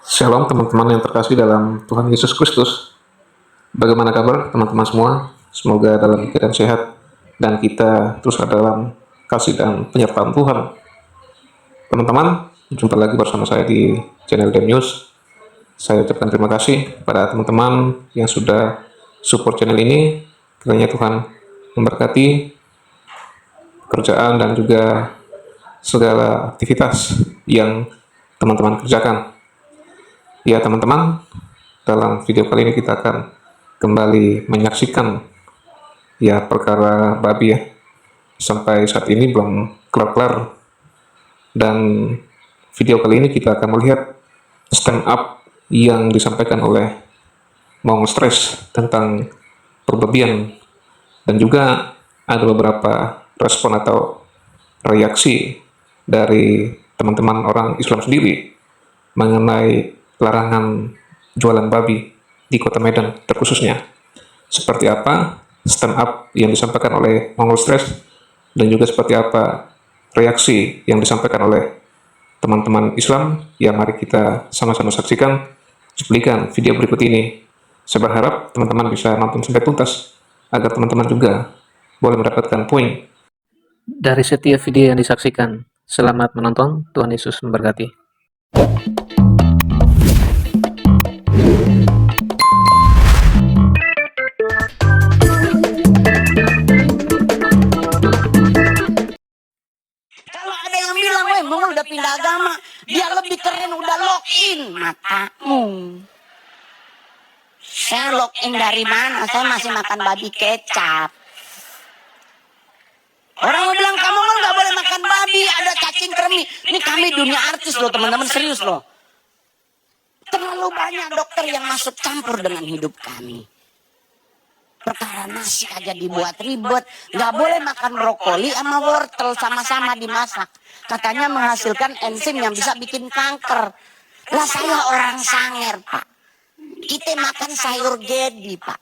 Shalom teman-teman yang terkasih dalam Tuhan Yesus Kristus. Bagaimana kabar teman-teman semua? Semoga dalam keadaan sehat dan kita terus ada dalam kasih dan penyertaan Tuhan. Teman-teman, jumpa lagi bersama saya di channel Dem News. Saya ucapkan terima kasih pada teman-teman yang sudah support channel ini. Kiranya Tuhan memberkati pekerjaan dan juga segala aktivitas yang teman-teman kerjakan. Ya teman-teman, dalam video kali ini kita akan kembali menyaksikan perkara babi ya. Sampai saat ini belum kelar-kelar. Dan video kali ini kita akan melihat stand up yang disampaikan oleh Mongol Stress tentang perbabian. Dan juga ada beberapa respon atau reaksi dari teman-teman orang Islam sendiri mengenai larangan jualan babi di Kota Medan terkhususnya. Seperti apa stand up yang disampaikan oleh Mongol Stress dan juga seperti apa reaksi yang disampaikan oleh teman-teman Islam. Ya, mari kita sama-sama saksikan cuplikan video berikut ini. Saya berharap teman-teman bisa nonton sampai tuntas agar teman-teman juga boleh mendapatkan poin dari setiap video yang disaksikan. Selamat menonton, Tuhan Yesus memberkati. Kalau ada yang bilang, weh, Mongol udah pindah agama, dia lebih keren, udah login. Matamu. Saya login dari mana? Saya masih makan babi kecap. Orang bilang, kamu kan gak boleh makan babi, ada cacing kremi. Ini kami dunia artis loh, teman-teman, serius loh. Terlalu banyak dokter yang masuk campur dengan hidup kami. Perkara nasi aja dibuat ribet. Gak boleh makan brokoli sama wortel sama-sama dimasak. Katanya menghasilkan enzim yang bisa bikin kanker. Lah saya orang Sanger, Pak. Kita makan sayur gedi, Pak.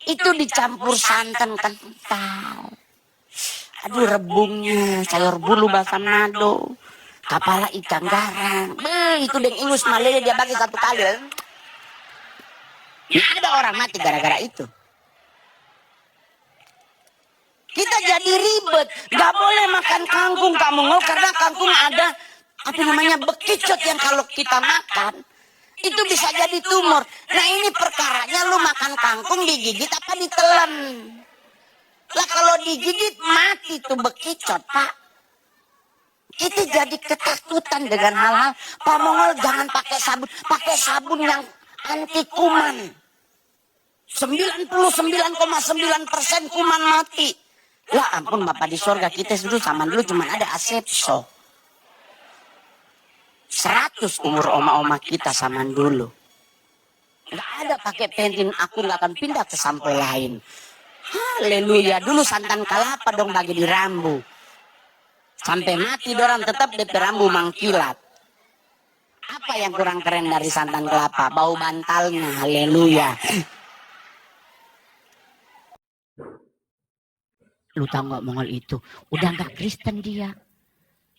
Itu dicampur santan kental. Aduh, rebungnya, sayur bulu bahasa Manado, kepala ikan garang. Itu dan ingus malele dia bagi satu kali. Nah, ada orang mati gara-gara itu. Kita jadi ribet, gak boleh makan kangkung kamu mau, karena kangkung ada bekicot yang kalau kita makan itu bisa jadi tumor. Nah ini perkaranya, lu makan kangkung digigit apa ditelan? Lah kalau digigit mati tuh bekicot, Pak. Itu jadi ketakutan dengan hal-hal. Pak Mongol jangan pakai sabun yang anti kuman. 99,9% kuman mati. Lah ampun Bapak di sorga, kita dulu zaman dulu cuma ada asepso. 100 umur oma-oma kita zaman dulu. Gak ada pakai pentin, aku gak akan pindah ke sampo lain. Haleluya, dulu santan kelapa dong bagi di rambu. Sampai mati dorang tetap DP rambu mangkilat. Apa yang kurang keren dari santan kelapa? Bau bantalnya, haleluya. Lu tahu gak Mongol itu udah gak Kristen dia.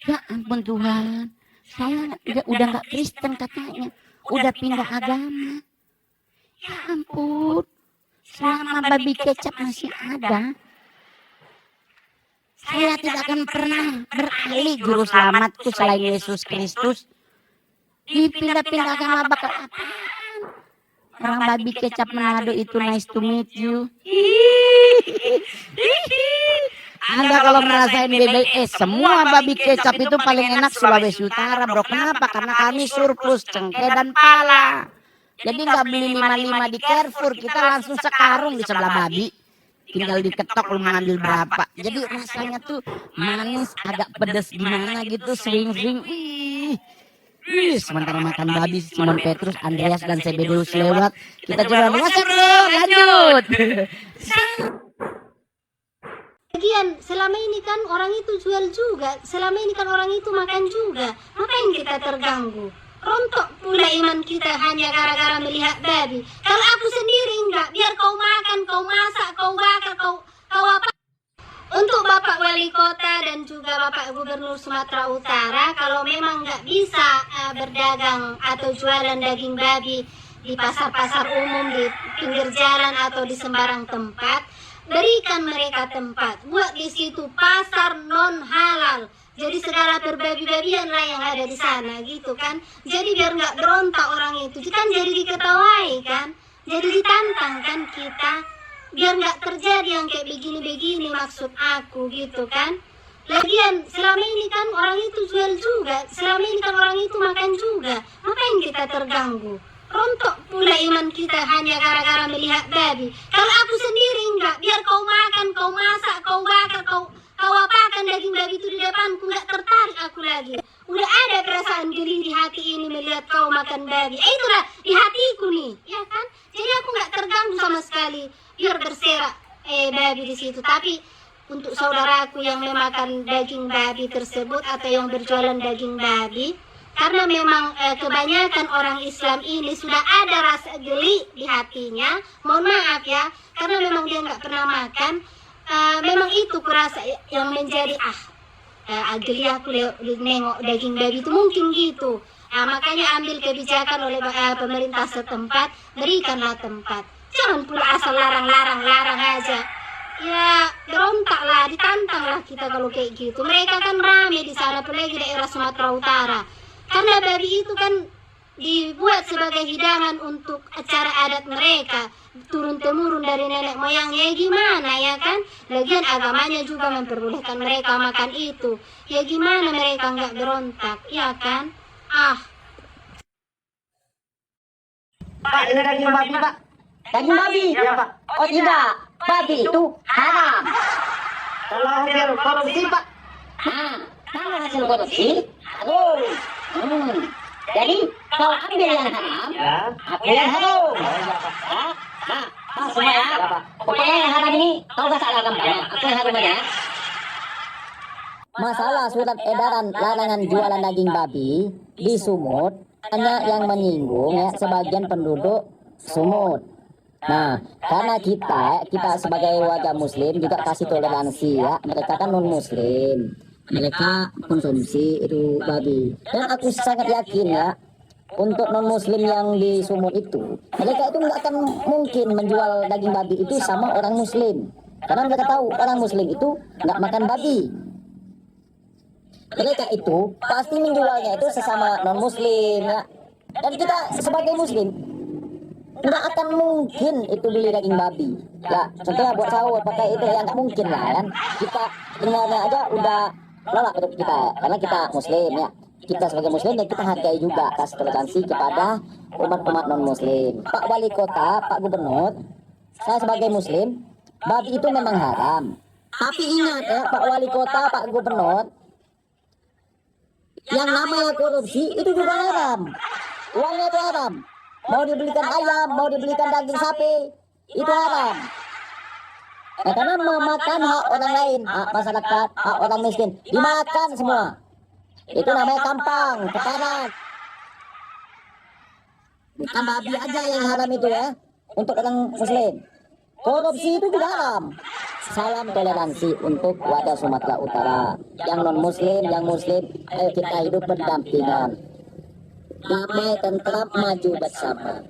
Ya ampun Tuhan, saya udah gak Kristen katanya, udah pindah agama. Ya ampun, selama babi kecap masih ada, saya tidak akan pernah beralih juru selamatku selain Yesus Kristus. Dipindah-pindah agama bakal apaan? Orang babi kecap Manado itu nice to meet you. Anda kalau merasain BBS, semua babi kecap itu paling enak Sulawesi Utara, bro. Kenapa? Karena kami surplus cengkeh dan pala. Jadi nggak beli 55 di Carrefour, kita langsung sekarung di sebelah babi. Tinggal diketok lu mengambil berapa. Jadi rasanya tuh manis, agak pedas gimana gitu, swing-swing. Sementara makan babi, Simon Petrus, Andreas dan Sebedeus lewat. Kita coba lanjut. Lagian selama ini kan orang itu jual juga, selama ini kan orang itu makan juga. Ngapain kita terganggu? Rontok pula iman kita hanya gara-gara melihat babi. Kalau aku sendiri enggak, biar kau makan, kau masak, kau bakar, kau apa? Untuk Bapak Wali Kota dan juga Bapak Gubernur Sumatera Utara, kalau memang nggak bisa berdagang atau jualan daging babi di pasar-pasar umum, di pinggir jalan atau di sembarang tempat, berikan mereka tempat. Buat di situ pasar non halal. Jadi segala berbabi-babian lah yang ada di sana gitu kan. Jadi biar nggak berontak orang itu, kan jadi diketawai kan. Jadi ditantang kan kita. Biar nggak terjadi yang kayak begini-begini maksud aku gitu kan. Lagian selama ini kan orang itu jual juga, selama ini kan orang itu makan juga. Ngapain kita terganggu? Rontok pula iman kita hanya gara-gara melihat babi. Kalau aku sendiri enggak, biar kau makan, kau masak, kau bakar, kau apakan daging babi itu di depanku, nggak tertarik aku lagi. Udah ada perasaan geli di hati ini melihat kau makan babi. Itulah di hatiku nih, ya kan? Jadi aku nggak terganggu sama sekali. Biar berserak babi di situ. Tapi untuk saudaraku yang memakan daging babi tersebut atau yang berjualan daging babi, karena memang kebanyakan orang Islam ini sudah ada rasa geli di hatinya. Mohon maaf ya, karena memang dia nggak pernah makan. Memang itu kurasa yang menjadi geli aku nengok daging babi itu mungkin gitu. Makanya ambil kebijakan oleh pemerintah setempat, berikanlah tempat. Jangan pula asal larang aja. Ya berontaklah, ditantanglah kita kalau kayak gitu. Mereka kan rame di sana, apalagi daerah Sumatera Utara. Karena babi itu kan dibuat sebagai hidangan untuk acara adat mereka, turun-temurun dari nenek moyangnya. Gimana ya kan? Lagian agamanya juga memperbolehkan mereka makan itu. Ya gimana mereka nggak berontak, ya kan? Pak, ini daging babi, Pak. Daging babi? Ya, Pak. Oh tidak, babi itu haram. Kalau hasil korupsi, Pak. Kalau hasil korupsi, haram. Jadi, kau ambil yang haram, aku yang haram. Semua ya. Pokoknya yang haram ini, kau gak salah gampang. Aku yang haram aja. Masalah surat edaran larangan jualan daging babi di Sumut hanya yang menyinggung ya sebagian penduduk Sumut. Nah, karena kita sebagai warga muslim juga kasih toleransi ya. Mereka kan non muslim. Mereka konsumsi itu babi. Dan aku sangat yakin ya, untuk non muslim yang di Sumut itu, mereka itu nggak akan mungkin menjual daging babi itu sama orang muslim. Karena mereka tahu orang muslim itu nggak makan babi. Mereka itu pasti menjualnya itu sesama non muslim ya. Dan kita sebagai muslim nggak akan mungkin itu beli daging babi ya. Contohnya buat sahur pakai itu ya nggak mungkin lah kan. Kita dengarnya aja udah nolak hidup kita karena kita muslim ya. Kita sebagai muslim dan kita hargai juga kasih toleransi kepada umat-umat non muslim. Pak Wali Kota, Pak Gubernur, saya sebagai muslim, babi itu memang haram. Tapi ingat ya Pak Wali Kota, Pak Gubernur, yang namanya korupsi itu juga haram. Uangnya itu haram. Mau dibelikan ayam, mau dibelikan daging sapi, itu haram. Nah, karena memakan hak orang lain, hak masyarakat, hak orang miskin, dimakan semua. Itu namanya kampang, keparat. Bukan babi aja yang haram itu ya, untuk orang muslim. Korupsi itu juga haram. Salam toleransi untuk warga Sumatera Utara. Yang non muslim, yang muslim, ayo kita hidup berdampingan. Damai, tentram, maju bersama.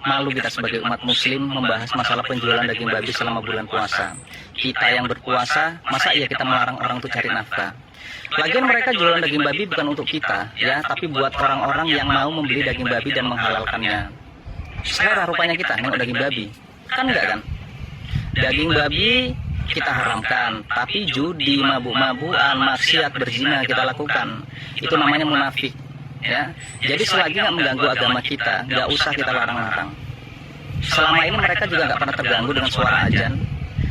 Malu kita sebagai umat muslim membahas masalah penjualan daging babi selama bulan puasa. Kita yang berpuasa, masa iya kita melarang orang untuk cari nafkah? Lagian mereka jualan daging babi bukan untuk kita, ya, tapi buat orang-orang yang mau membeli daging babi dan menghalalkannya. Selera rupanya kita nengok daging babi, kan enggak kan? Daging babi kita haramkan, tapi judi, mabuk-mabukan, maksiat, berzina kita lakukan. Itu namanya munafik. Ya, jadi selagi nggak mengganggu agama kita, nggak usah kita larang-larang. Selama ini mereka juga nggak pernah terganggu dengan suara azan.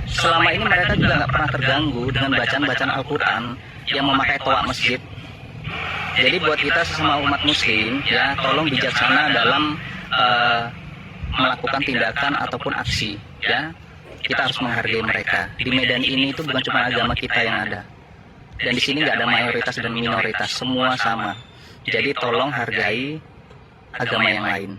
Selama ini mereka juga nggak pernah terganggu dengan bacaan-bacaan Al-Quran yang memakai toa masjid. Jadi buat kita sesama umat muslim, ya, tolong bijaksana dalam melakukan tindakan ataupun aksi. Ya, kita harus menghargai mereka. Di medan ini itu bukan cuma agama kita yang ada. Dan di sini nggak ada mayoritas dan minoritas, semua sama. Jadi tolong hargai agama yang lain.